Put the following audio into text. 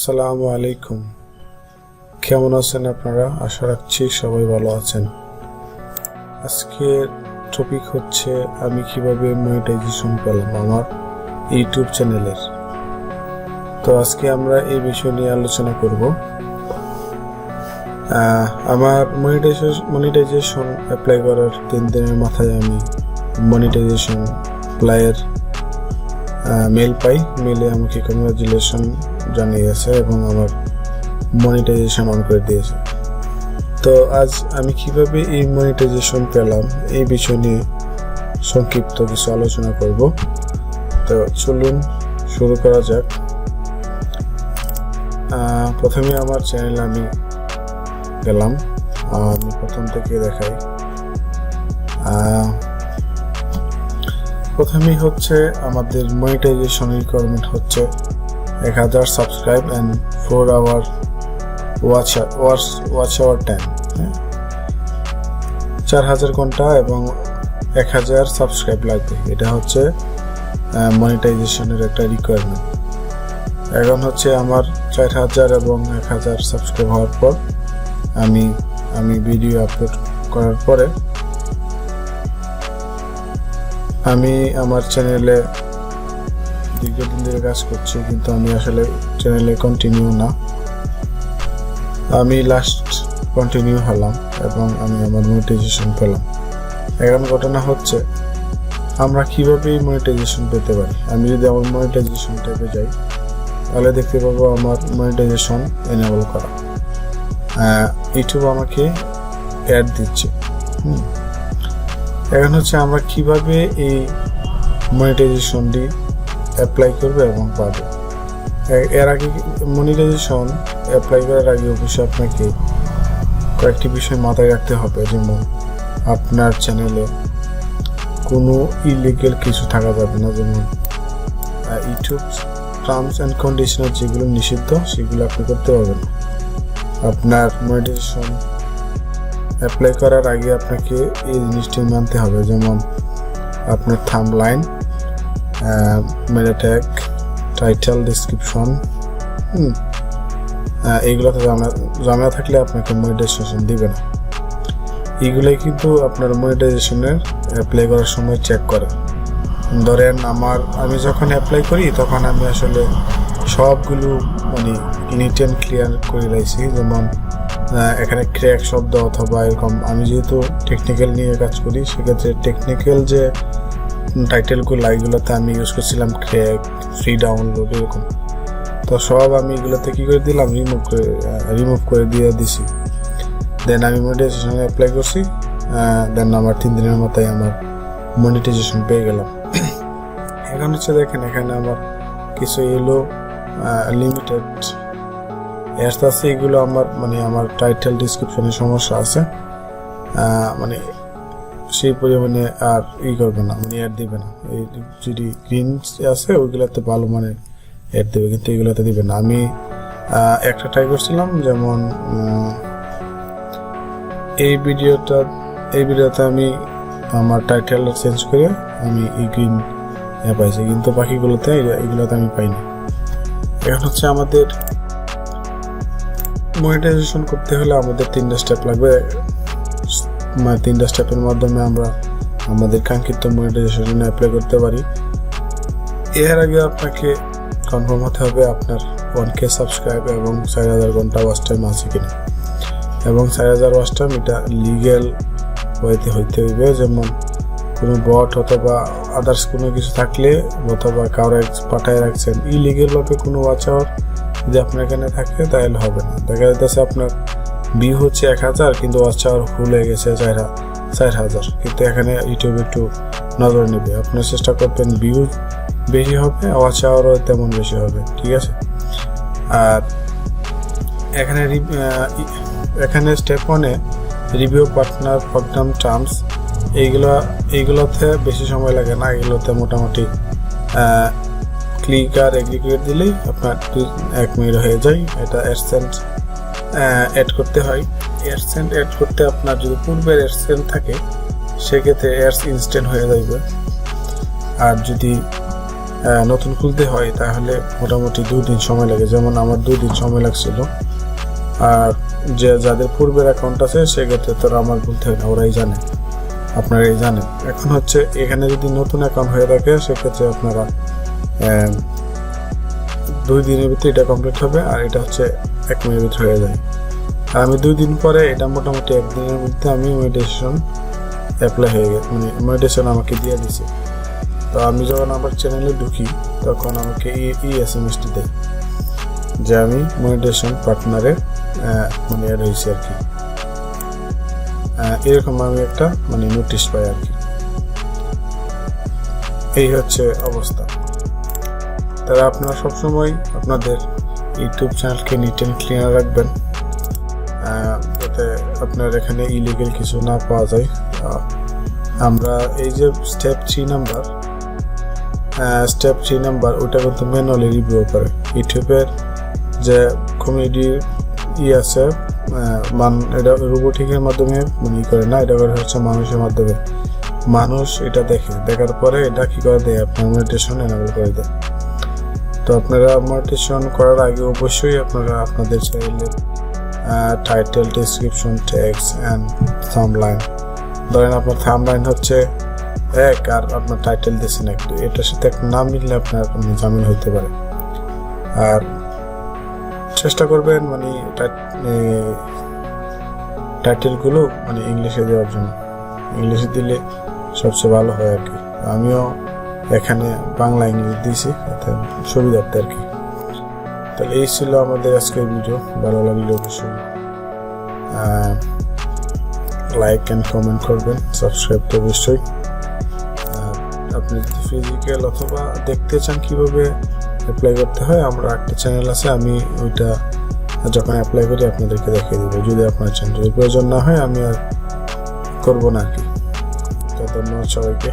আসসালামু আলাইকুম। কেমন আছেন আপনারা? আশা রাখছি সবাই ভালো আছেন। আজকের টপিক হচ্ছে আমি কিভাবে মনিটাইজেশন পেলাম আমার ইউটিউব চ্যানেলের। তো আজকে আমরা এই বিষয় নিয়ে আলোচনা করব। আমার মনিটাইজেশন অ্যাপ্লাই করার 3 দিনের মাথায় আমি মনিটাইজেশন অ্যাপ্লাইয়ের মেল পাই। মেলে আমাকে কংগ্রাচুলেশন জানিয়েছে এবং আমার মনিটাইজেশন অন করে দিয়েছে। তো আজ আমি কিভাবে এই মনিটাইজেশন পেলাম এই বিষয় নিয়ে সংক্ষিপ্ত কিছু আলোচনা করব। তো চলুন শুরু করা যাক। প্রথমে আমার চ্যানেলে আমি গেলাম। আমি প্রথম থেকে দেখাই। প্রথমেই হচ্ছে আমাদের মনিটাইজেশন রিকোয়ারমেন্ট হচ্ছে 1000 subscribe and 4 hour watch hour time. 4000 ঘন্টা এবং 1000 সাবস্ক্রাইব লাগবে। এটা হচ্ছে মনিটাইজেশনের একটা রিকোয়ারমেন্ট। এখন হচ্ছে আমার 4000 এবং 1000 সাবস্ক্রাইব হওয়ার পর আমি ভিডিও আপলোড করার পরে আমি আমার চ্যানেলে দীর্ঘদিন ধরে কাজ করছি, কিন্তু আমি আসলে চ্যানেলে কন্টিনিউ না। আমি লাস্ট কন্টিনিউ হলাম এবং আমি আমার মনিটাইজেশন পেলাম। এখন ঘটনা হচ্ছে আমরা কিভাবে মনিটাইজেশন পেতে পারি। আমি যদি আমার মনিটাইজেশন ট্যাবে যাই তাহলে দেখতে পাবো আমার মনিটাইজেশন এনেবল করা। ইউটিউব আমাকে অ্যাড দিচ্ছে। এখন হচ্ছে আমরা কিভাবে এই মনিটাইজেশনটি অ্যাপ্লাই করবে এবং পাবে। এর আগে মনিটাইজেশন অ্যাপ্লাই করার আগে অবশ্যই আপনাকে কয়েকটি বিষয় মাথায় রাখতে হবে। যেমন আপনার চ্যানেলে কোনো ইলিগাল কিছু থাকা যাবে না। যেমন ইউটিউব টার্মস অ্যান্ড কন্ডিশনার যেগুলো নিষিদ্ধ সেগুলো আপনি করতে পারবেন না। আপনার মনিটাইজেশন অ্যাপ্লাই করার আগে আপনাকে এই জিনিসটি মানতে হবে। যেমন আপনার থাম্বলাইন, মেটা ট্যাগ, টাইটেল, ডেসক্রিপশন, এইগুলোতে ঝামেলা থাকলে আপনাকে মনিটাইজেশন দিবে না। এইগুলোই কিন্তু আপনার মনিটাইজেশনের অ্যাপ্লাই করার সময় চেক করে। ধরেন আমি যখন অ্যাপ্লাই করি তখন আমি আসলে সবগুলো নিট অ্যান্ড ক্লিয়ার করে রাখছি। যেমন এখানে ক্র্যাক শব্দ অথবা এরকম, আমি যেহেতু টেকনিক্যাল নিয়ে কাজ করি সেক্ষেত্রে টেকনিক্যাল যে টাইটেলগুলো এগুলোতে আমি ইউজ করছিলাম ক্র্যাক, ফ্রি ডাউনলোড এরকম। তো সব আমি এগুলোতে কী করে দিলাম, রিমুভ করে দিয়ে দিছি। দেন আমি মনিটাইজেশনে অ্যাপ্লাই করছি। দেন আমার 3 দিনের মতোই আমার মনিটাইজেশন পেয়ে গেলাম। এখন হচ্ছে দেখেন এখানে আমার কিছু এলো লিমিটেড অ্যাডস আছে। এগুলো আমার টাইটেল ডিসক্রিপশনের সমস্যা আছে। সেই পরিমাণে আর করবে না, অ্যাড দিবে না। এই যদি গ্রিন আছে ওইগুলোতে ভালো অ্যাড দেবে, কিন্তু এগুলোতে দিবে না। আমি একটা ট্রাই করছিলাম। যেমন এই ভিডিওতে আমি আমার টাইটেল চেঞ্জ করে আমি এই গ্রিন পাইছি, কিন্তু বাকিগুলোতে এগুলোতে আমি পাইনি। এখন হচ্ছে আমাদের মনিটাইজেশন করতে হলে আমাদের 3টা স্টেপ লাগবে। 3টা স্টেপের মাধ্যমে আমরা আমাদের কাঙ্ক্ষিত মনিটাইজেশন অ্যাপ্লাই করতে পারি। এর আগে আপনাকে কনফার্ম হতে হবে আপনার 1K সাবস্ক্রাইব এবং 4000 ঘন্টা ওয়াচ টাইম আছে কিনা। এবং 4000 ওয়াচ টাইম এটা লিগ্যাল ওয়েতে হইতে হইবে। যেমন কোনো বট অথবা আদার্স কোনো কিছু থাকলে অথবা কারো পাঠায় রাখছেন ইলিগ্যালভাবে কোনো ওয়াচ আওয়ার যদি আপনার এখানে থাকে তাহলে হবে না। দেখা যাচ্ছে আপনার ভিউ হচ্ছে 1000 কিন্তু ওয়াচ আওয়ার ফুল হয়ে গেছে 4000, কিন্তু এখানে ইউটিউব একটু নজর নেবে। আপনার চেষ্টা করবেন ভিউ বেশি হবে, ওয়াচ আওয়ারও তেমন বেশি হবে, ঠিক আছে। আর এখানে স্টেপ 1-এ রিভিউ পার্টনার প্রোগ্রাম টার্মস এইগুলোতে বেশি সময় লাগে না। এগুলোতে মোটামুটি ক্লিক আর এগ্রিগেট দিলেই আপনার 1 মিনিট হয়ে যায়। এটা অ্যাডসেন্স অ্যাড করতে হয়। অ্যাডসেন্স অ্যাড করতে আপনার যদি পূর্বের অ্যাডসেন্স থাকে সেক্ষেত্রে অ্যাডস ইনস্ট্যান্ট হয়ে যাবে। আর যদি নতুন খুলতে হয় তাহলে মোটামুটি 2 দিন সময় লাগে, যেমন আমার 2 দিন সময় লাগছিল। আর যাদের পূর্বের অ্যাকাউন্ট আছে সেক্ষেত্রে তো আমার বলতে হয় না, ওরাই জানে, আপনারাই জানেন। এখন হচ্ছে এখানে যদি নতুন অ্যাকাউন্ট হয়ে থাকে সেক্ষেত্রে আপনারা 2 দিনের ভিতরে এটা কমপ্লিট হবে, আর এটা হচ্ছে 1 মিনিটের ভিতরে হয়ে যায়। আর আমি 2 দিন পরে এটা মোটামুটি 1 দিনের মধ্যে আমি মনিটাইজেশন অ্যাপ্লাই হয়ে গেছে, মানে মনিটাইজেশন আমাকে দিয়ে দিছে। তো আমি যখন আমার চ্যানেলে ঢুকি তখন আমাকে এসএমএসটি দেয় যে আমি মনিটাইজেশন পার্টনারে মানে অ্যাড হয়েছি আর কি। এরকম আমি একটা মানে নোটিশ পাই আর কি। এই হচ্ছে অবস্থা। তারা আপনারা সবসময় আপনাদের ইউটিউব চ্যানেলকে নিট অ্যান্ড ক্লিয়ার রাখবেন, যাতে আপনার এখানে ইলিগাল কিছু না পাওয়া যায়। আমরা এই যে স্টেপ 3 নাম্বার ওটা কিন্তু ম্যানুয়ালি রিভিউ করে ইউটিউবের যে কমেডি আছে, এটা রোবোটিকের মাধ্যমে মানে করে না, এটা করে হচ্ছে মানুষের মাধ্যমে। মানুষ এটা দেখার পরে এটা কি করে দেয়, আপনার মনিটাইজেশন এনেবল করে দেয়। তো আপনারা মনিটাইজেশন করার আগে অবশ্যই আপনারা আপনাদের চ্যানেলের টাইটেল, ডেসক্রিপশন, টেক্সট অ্যান্ড থাম্বলাইন, ধরেন আপনার থাম্বলাইন হচ্ছে 1 আর আপনার টাইটেল দিয়েছেন 1, এটার সাথে একটা নাম মিললে আপনার জামিন হইতে পারে। আর চেষ্টা করবেন মানে টাইটেলগুলো মানে ইংলিশে দেওয়ার জন্য, ইংলিশে দিলে সবচেয়ে ভালো হয় আর কি। আমিও এখানে বাংলা ইংলিশ দিয়েছি, এতে সুবিধার্থে আর কি। তাহলে এই ছিল আমাদের আজকের ভিডিও। ভালো লাগলে অবশ্যই লাইক অ্যান্ড কমেন্ট করবেন, সাবস্ক্রাইব তো অবশ্যই। আপনি যদি ফিজিক্যাল অথবা দেখতে চান কিভাবে অ্যাপ্লাই করতে হয়, আমরা একটা চ্যানেল আছে, আমি ওইটা যখন অ্যাপ্লাই করি আপনাদেরকে দেখিয়ে দেবো। যদি আপনার চ্যানেল প্রয়োজন না হয় আমি আর করবো না আর কি। তো ধন্যবাদ সবাইকে।